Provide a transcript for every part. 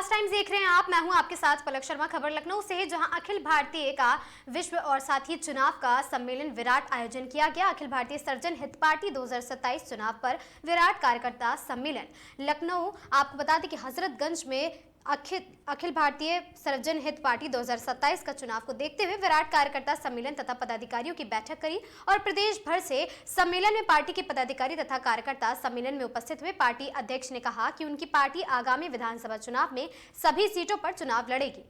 Fast times देख रहे हैं आप। मैं हूं आपके साथ पलक शर्मा। खबर लखनऊ से है, जहां अखिल भारतीय का विश्व और साथ ही चुनाव का सम्मेलन विराट आयोजन किया गया। अखिल भारतीय सर्जन हित पार्टी 2027 चुनाव पर विराट कार्यकर्ता सम्मेलन लखनऊ। आपको बता दें कि हजरतगंज में अखिल भारतीय सर्जन हित पार्टी 2027 का चुनाव को देखते हुए विराट कार्यकर्ता सम्मेलन तथा पदाधिकारियों की बैठक करी और प्रदेश भर से सम्मेलन में पार्टी के पदाधिकारी तथा कार्यकर्ता सम्मेलन में उपस्थित हुए। पार्टी अध्यक्ष ने कहा कि उनकी पार्टी आगामी विधानसभा चुनाव में सभी सीटों पर चुनाव लड़ेगी।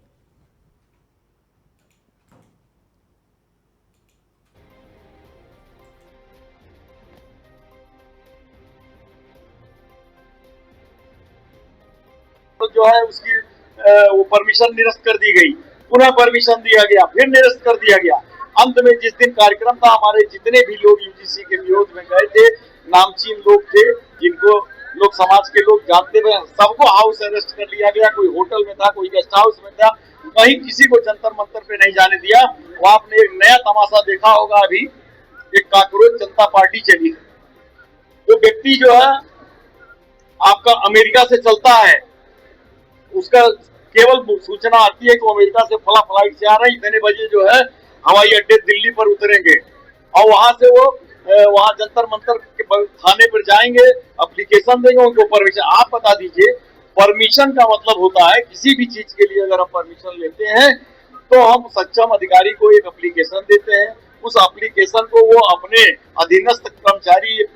तो जो है उसकी वो परमिशन निरस्त कर दी गई, पुनः परमिशन दिया गया, फिर निरस्त कर दिया गया। अंत में जिस दिन कार्यक्रम था, हमारे जितने भी लोग यूजीसी के विरोध में गए थे, नामचीन लोग थे जिनको लोग समाज के लोग जानते हुए, सबको हाउस अरेस्ट कर लिया गया। कोई होटल में था, कोई गेस्ट हाउस में था, कहीं किसी को जंतर मंतर पे नहीं जाने दिया। वो आपने एक नया तमाशा देखा होगा, अभी एक काकरोच जनता पार्टी चली है। वो व्यक्ति जो है आपका अमेरिका से चलता है, उसका केवल सूचना आती है कि अमेरिका से फला फ्लाइट से आ रहा है, इतने बजे जो है हवाई अड्डे दिल्ली पर उतरेंगे और वहां से वो वहां जंतर मंतर के थाने पर जाएंगे, एप्लीकेशन देंगे, उनको परमिशन। आप बता दीजिए, परमिशन का मतलब होता है किसी भी चीज के लिए अगर हम परमिशन लेते हैं तो हम सक्षम अधिकारी को एक एप्लीकेशन देते हैं। उस एप्लीकेशन को वो अपने अधीनस्थ कर्मचारी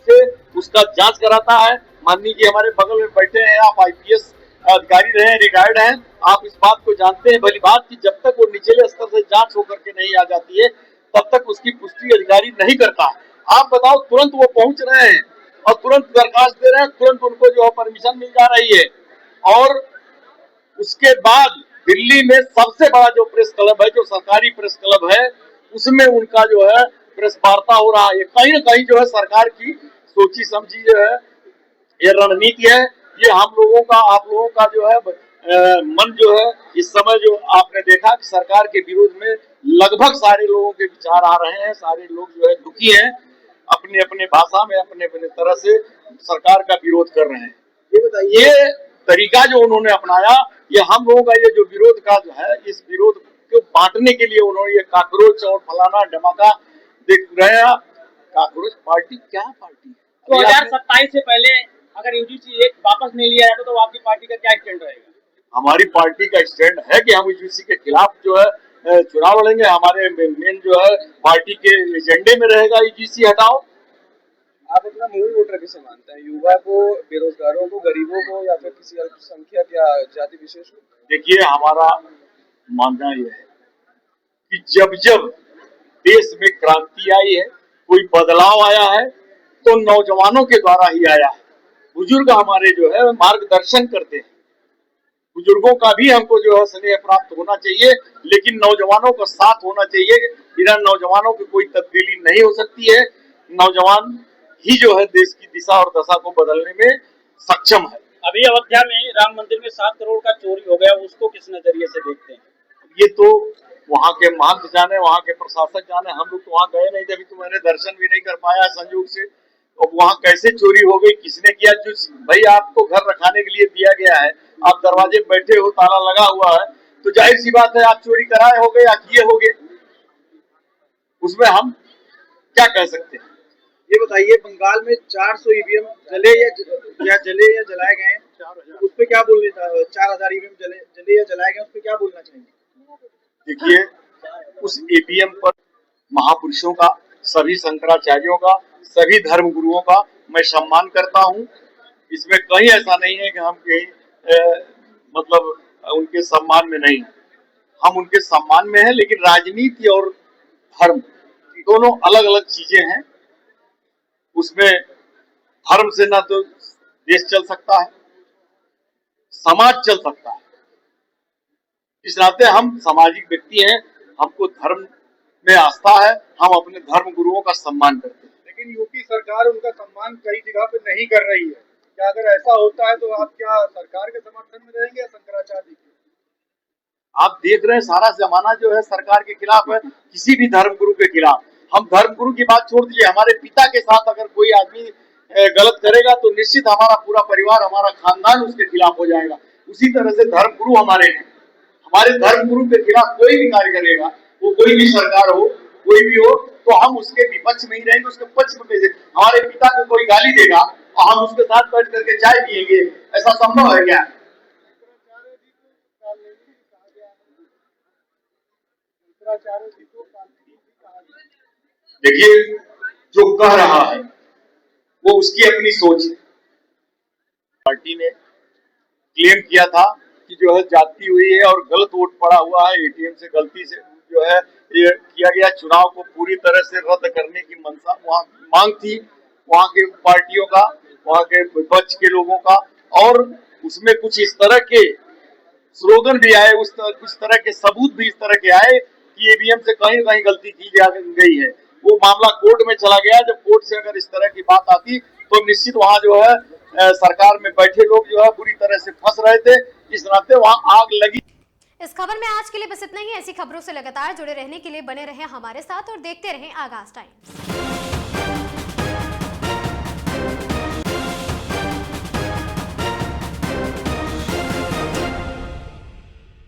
से उसका जांच कराता है। मान लीजिए हमारे बगल में बैठे हैं आप, आईपीएस अधिकारी रहे, रिटायर्ड हैं, आप इस बात को जानते हैं भली बात कि जब तक वो निचले स्तर से जांच होकर के नहीं आ जाती है तब तक उसकी पुष्टि अधिकारी नहीं करता। आप बताओ, तुरंत वो पहुंच रहे हैं और तुरंत दरखास्त दे रहे हैं, तुरंत उनको जो है परमिशन मिल जा रही है। और उसके बाद दिल्ली में सबसे बड़ा जो प्रेस क्लब है, जो सरकारी प्रेस क्लब है, उसमें उनका जो है प्रेस वार्ता हो रहा है। कहीं ना कहीं जो है सरकार की सोची समझी जो है ये रणनीति है। ये हम लोगों का, आप लोगों का जो है मन जो है इस समय जो आपने देखा कि सरकार के विरोध में लगभग सारे लोगों के विचार आ रहे हैं। सारे लोग जो है दुखी हैं, अपने अपने भाषा में अपने अपने तरह से सरकार का विरोध कर रहे हैं। ये बताइए, ये तरीका जो उन्होंने अपनाया, ये हम लोगों का ये जो विरोध का जो है, इस विरोध को बांटने के लिए उन्होंने ये काकरोच और फलाना धमाका देख रहे हैं। काकरोच पार्टी क्या पार्टी? 2027 से पहले अगर यूजीसी एक वापस नहीं लिया जाता तो आपकी पार्टी का क्या स्टैंड रहेगा? हमारी पार्टी का स्टैंड है कि हम यूजीसी के खिलाफ जो है चुनाव लड़ेंगे। हमारे मेन जो है पार्टी के एजेंडे में रहेगा यूजीसी हटाओ। आप अपना मूल वोटर किसे मानते हैं? युवा को, बेरोजगारों को, गरीबों को, या फिर किसी अल्पसंख्यक या जाति विशेष को? देखिए, हमारा मानना यह है कि जब जब देश में क्रांति आई है, कोई बदलाव आया है, तो नौजवानों के द्वारा ही आया है। बुजुर्ग हमारे जो है मार्गदर्शन करते हैं, बुजुर्गों का भी हमको जो है स्नेह प्राप्त होना चाहिए, लेकिन नौजवानों का साथ होना चाहिए। बिना नौजवानों की कोई तब्दीली नहीं हो सकती है। नौजवान ही जो है देश की दिशा और दशा को बदलने में सक्षम है। अभी अयोध्या में राम मंदिर में 7 करोड़ का चोरी हो गया, उसको किस नजरिए से देखते हैं? ये तो वहाँ के महंत जाने, वहाँ के प्रशासक जाने। हम लोग तो वहाँ गए नहीं थे, अभी तो मैंने दर्शन भी नहीं कर पाया संयोग से। और वहाँ कैसे चोरी हो गई, किसने किया? जो भाई आपको घर रखाने के लिए दिया गया है, आप दरवाजे में बैठे हो, ताला लगा हुआ है, तो जाहिर सी बात है आप चोरी कराए होगे या किए होगे। उसमें हम क्या कह सकते हैं? ये बताइए, बंगाल में 400 ईवीएम जले या जलाए गए हैं, उस पर क्या बोलना था? 4000 ईवीएम जले या जलाए गए, उस पर क्या बोलना चाहिए? देखिए, उस ईवीएम पर महापुरुषों का, सभी शंकराचार्यों का, सभी धर्म गुरुओं का मैं सम्मान करता हूँ। इसमें कहीं ऐसा नहीं है कि हम कहीं मतलब उनके सम्मान में नहीं, हम उनके सम्मान में हैं। लेकिन राजनीति और धर्म दोनों अलग अलग चीजें हैं। उसमें धर्म से ना तो देश चल सकता है, समाज चल सकता है। इस नाते हम सामाजिक व्यक्ति हैं, हमको धर्म में आस्था है, हम अपने धर्म गुरुओं का सम्मान करते हैं। लेकिन यूपी सरकार उनका सम्मान कई जगह पे नहीं कर रही है। क्या अगर ऐसा होता है तो आप क्या सरकार के समर्थन में रहेंगे या शंकराचार्य जी के? आप देख रहे हैं सारा जमाना जो है सरकार के खिलाफ है, किसी भी धर्म गुरु के खिलाफ। हम धर्म गुरु की बात छोड़ दीजिए, हमारे पिता के साथ अगर कोई आदमी गलत करेगा तो निश्चित हमारा पूरा परिवार, हमारा खानदान उसके खिलाफ हो जाएगा। उसी तरह से धर्मगुरु हमारे हैं। हमारे धर्मगुरु के खिलाफ कोई भी कार्य करेगा, वो कोई भी सरकार हो, कोई भी हो, तो हम उसके विपक्ष में ही रहेंगे, उसके पक्ष में भेजेंगे। हमारे पिता को कोई गाली देगा और हम उसके साथ बैठ करके चाय पिएंगे, ऐसा संभव है क्या? देखिए, जो कह रहा है वो उसकी अपनी सोच है। पार्टी ने क्लेम किया था कि जो है जाती हुई है और गलत वोट पड़ा हुआ है, एटीएम से गलती से जो है ये किया गया, चुनाव को पूरी तरह से रद्द करने की मंशा वहाँ मांग थी, वहाँ के पार्टियों का, वहाँ के विपक्ष के लोगों का, और उसमें कुछ इस तरह के स्लोगन भी आए, कुछ तरह के सबूत भी इस तरह के आए कि ईवीएम से कहीं कहीं गलती की गई है। वो मामला कोर्ट में चला गया। जब कोर्ट से अगर इस तरह की बात आती तो निश्चित वहाँ जो है सरकार में बैठे लोग जो है बुरी तरह से फंस रहे थे, इस नाते वहाँ आग लगी। इस खबर में आज के लिए बस इतना ही। ऐसी खबरों से लगातार जुड़े रहने के लिए बने रहें हमारे साथ और देखते रहें आगाज टाइम्स।